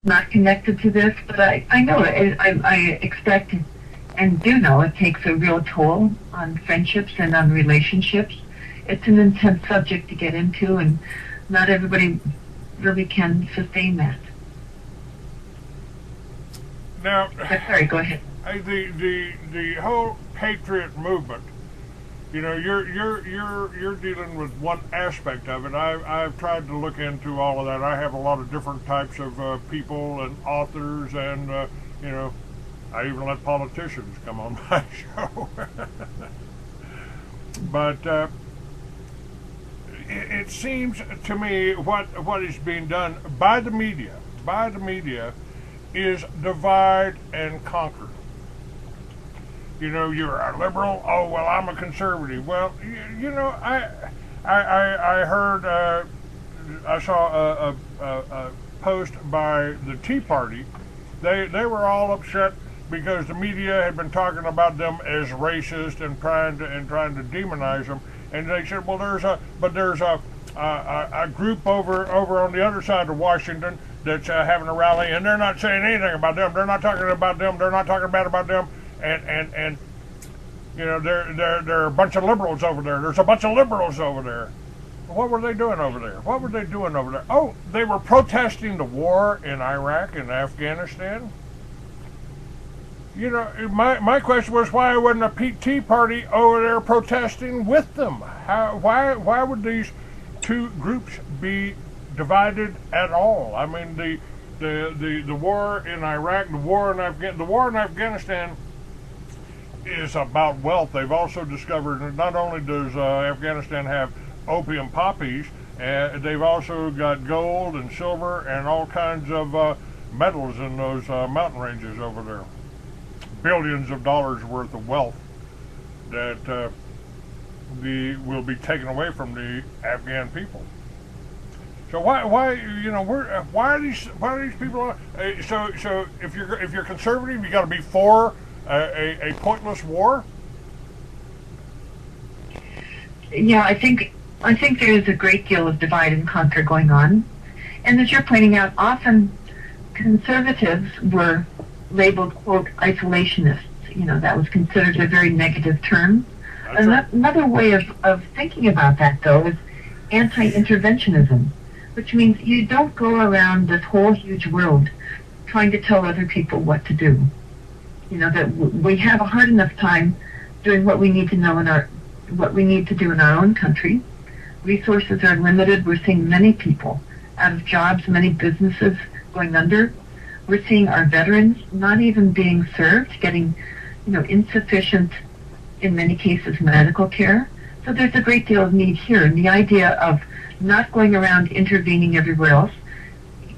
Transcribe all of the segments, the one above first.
not connected to this, but I know I expect and do know it takes a real toll on friendships and on relationships. It's an intense subject to get into, and not everybody really can sustain that. Now, But sorry, go ahead. the whole patriot movement. You know, you're dealing with one aspect of it. I've tried to look into all of that. I have a lot of different types of people and authors, and you know, I even let politicians come on my show. But it seems to me what is being done by the media, is divide and conquer. You know, you're a liberal. Oh well, I'm a conservative. Well, you know, I heard I saw a post by the Tea Party. They were all upset because the media had been talking about them as racist and trying to demonize them. And they said, well, there's a group over on the other side of Washington that's having a rally, and they're not saying anything about them. They're not talking about them. They're not talking bad about them. And you know, there are a bunch of liberals over there. There's a bunch of liberals over there. What were they doing over there? What were they doing over there? Oh, they were protesting the war in Iraq and Afghanistan. You know, my question was, why wasn't a Tea Party over there protesting with them? Why would these two groups be divided at all? I mean, the war in Iraq, the war in Afghanistan is about wealth. They've also discovered that not only does Afghanistan have opium poppies, they've also got gold and silver and all kinds of metals in those mountain ranges over there. Billions of dollars worth of wealth that will be taken away from the Afghan people. So why you know why are these people? So if you're conservative, you got to be for a pointless war. Yeah, I think there is a great deal of divide and conquer going on, and as you're pointing out, often conservatives were labeled, quote, isolationists. You know, that was considered a very negative term. Another way of thinking about that, though, is anti-interventionism, which means you don't go around this whole huge world trying to tell other people what to do. You know, that we have a hard enough time doing what we need to know what we need to do in our own country. Resources are limited. We're seeing many people out of jobs, many businesses going under. We're seeing our veterans not even being served, getting, you know, insufficient, in many cases, medical care. So there's a great deal of need here. And the idea of not going around intervening everywhere else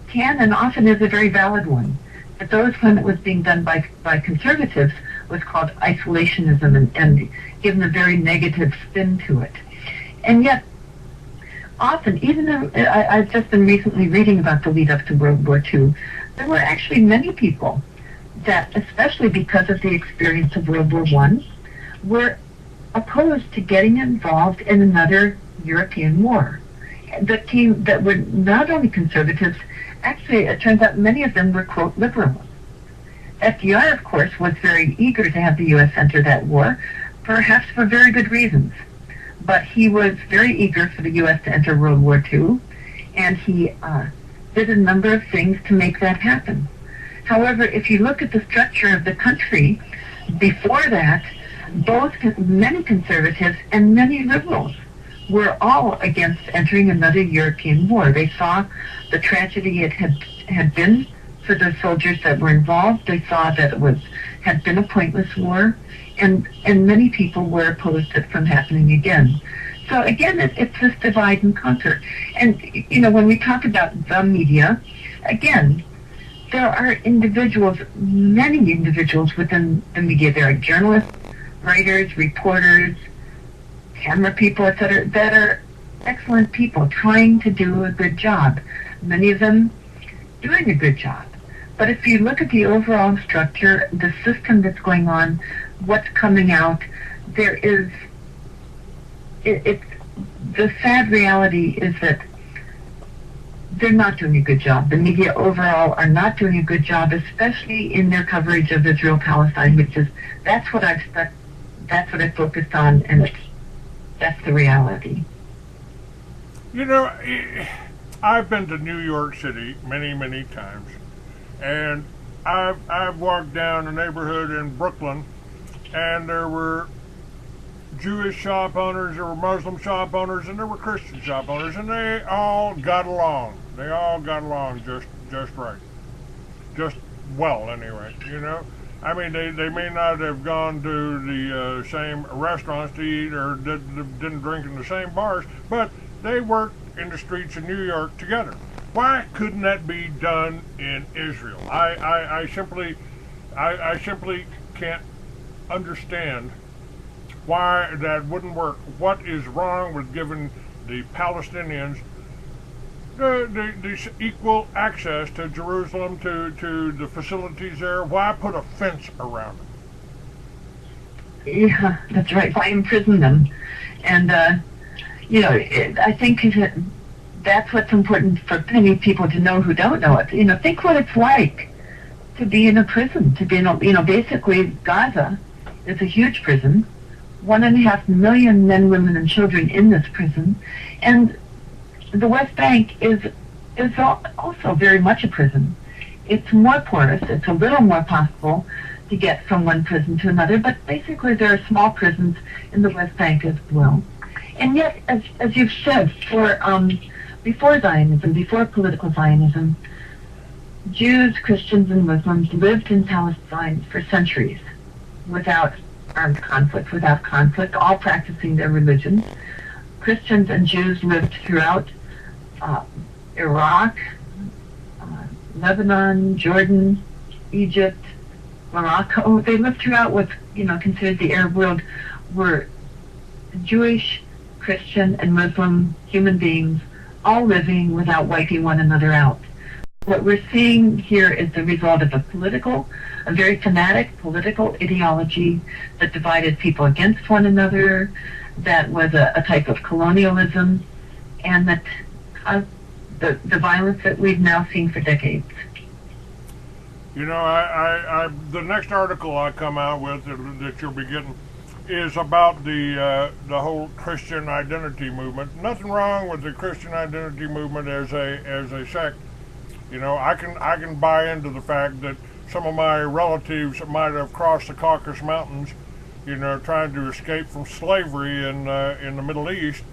can and often is a very valid one. But those when it was being done by conservatives was called isolationism and given a very negative spin to it. And yet, often, even though I've just been recently reading about the lead up to World War II, there were actually many people that, especially because of the experience of World War I, were opposed to getting involved in another European war. That were not only conservatives, actually it turns out many of them were, quote, liberals. FDR, of course, was very eager to have the U.S. enter that war, perhaps for very good reasons. But he was very eager for the U.S. to enter World War II, and he did a number of things to make that happen. However, if you look at the structure of the country, before that, many conservatives and many liberals were all against entering another European war. They saw the tragedy it had been for the soldiers that were involved. They saw that it had been a pointless war, and many people were opposed to it from happening again. So again, it's this divide and conquer. And, you know, when we talk about the media, again, there are individuals, many individuals within the media. There are journalists, writers, reporters, camera people, etc., that are excellent people trying to do a good job. Many of them doing a good job. But if you look at the overall structure, the system that's going on, what's coming out, there is, the sad reality is that they're not doing a good job. The media overall are not doing a good job, especially in their coverage of Israel-Palestine, which is, that's what I focused on, and that's the reality. You know, I've been to New York City many, many times, and I've walked down a neighborhood in Brooklyn, and there were Jewish shop owners, there were Muslim shop owners, and there were Christian shop owners, and they all got along. They all got along just right. Just well, anyway, you know. I mean, they may not have gone to the same restaurants to eat or didn't drink in the same bars, but they worked in the streets of New York together. Why couldn't that be done in Israel? I simply can't understand why that wouldn't work. What is wrong with giving the Palestinians the equal access to Jerusalem, to the facilities there? Why put a fence around it? Yeah, that's right. Why imprison them? And, I think that's what's important for many people to know who don't know it. You know, think what it's like to be in a prison, to be in basically Gaza is a huge prison. 1.5 million men, women, and children in this prison, and the West Bank is also very much a prison. It's more porous. It's a little more possible to get from one prison to another, but basically there are small prisons in the West Bank as well. And yet, as you've said, before Zionism, before political Zionism, Jews, Christians, and Muslims lived in Palestine for centuries without armed conflict, all practicing their religion. Christians and Jews lived throughout Iraq, Lebanon, Jordan, Egypt, Morocco. They lived throughout what's considered the Arab world, were Jewish, Christian, and Muslim human beings all living without wiping one another out. What we're seeing here is the result of a very fanatic political ideology that divided people against one another, that was a type of colonialism, and that caused the violence that we've now seen for decades. You know, the next article I come out with that you'll be getting is about the whole Christian identity movement. Nothing wrong with the Christian identity movement as a sect. You know, I can buy into the fact that some of my relatives might have crossed the Caucasus Mountains, trying to escape from slavery in the Middle East,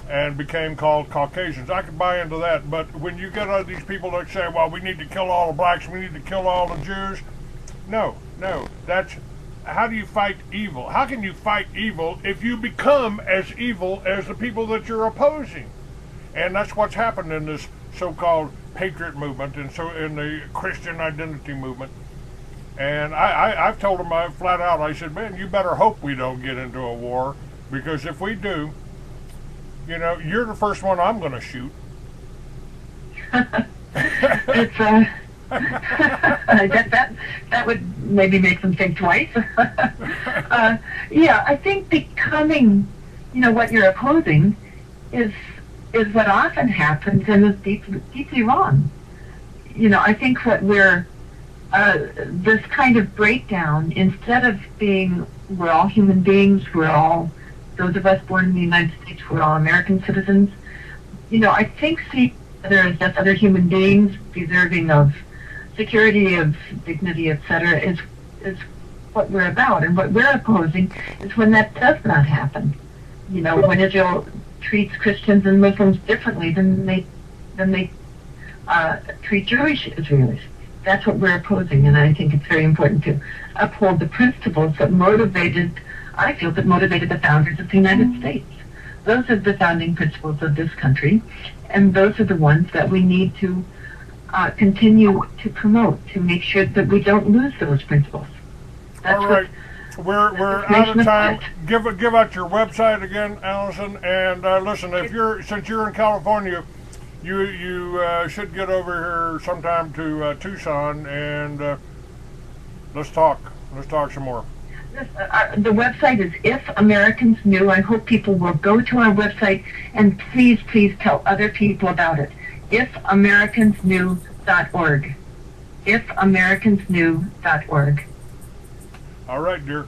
and became called Caucasians. I can buy into that, but when you get these people that say, well, we need to kill all the blacks, we need to kill all the Jews, no, that's, how do you fight evil? How can you fight evil if you become as evil as the people that you're opposing? And that's what's happened in this so-called patriot movement and so in the Christian identity movement. And I've told them flat out, I said, man, you better hope we don't get into a war, because if we do, you're the first one I'm going to shoot. It's I guess that would maybe make them think twice. Yeah, I think becoming, what you're opposing is what often happens and is deeply wrong. I think what we're this kind of breakdown, instead of being, we're all human beings, we're all, those of us born in the United States, we're all American citizens, I think see other as just other human beings deserving of security, of dignity, etc., is what we're about. And what we're opposing is when that does not happen. When Israel treats Christians and Muslims differently than they treat Jewish Israelis. That's what we're opposing, and I think it's very important to uphold the principles that motivated the founders of the United States. Those are the founding principles of this country, and those are the ones that we need to continue to promote, to make sure that we don't lose those principles. That's all right. We're out of time. Give out your website again, Alison. And listen, since you're in California, you should get over here sometime to Tucson, and let's talk some more. The website is If Americans Knew. I hope people will go to our website and please tell other people about it. ifamericansknew.org. ifamericansknew.org. All right, dear.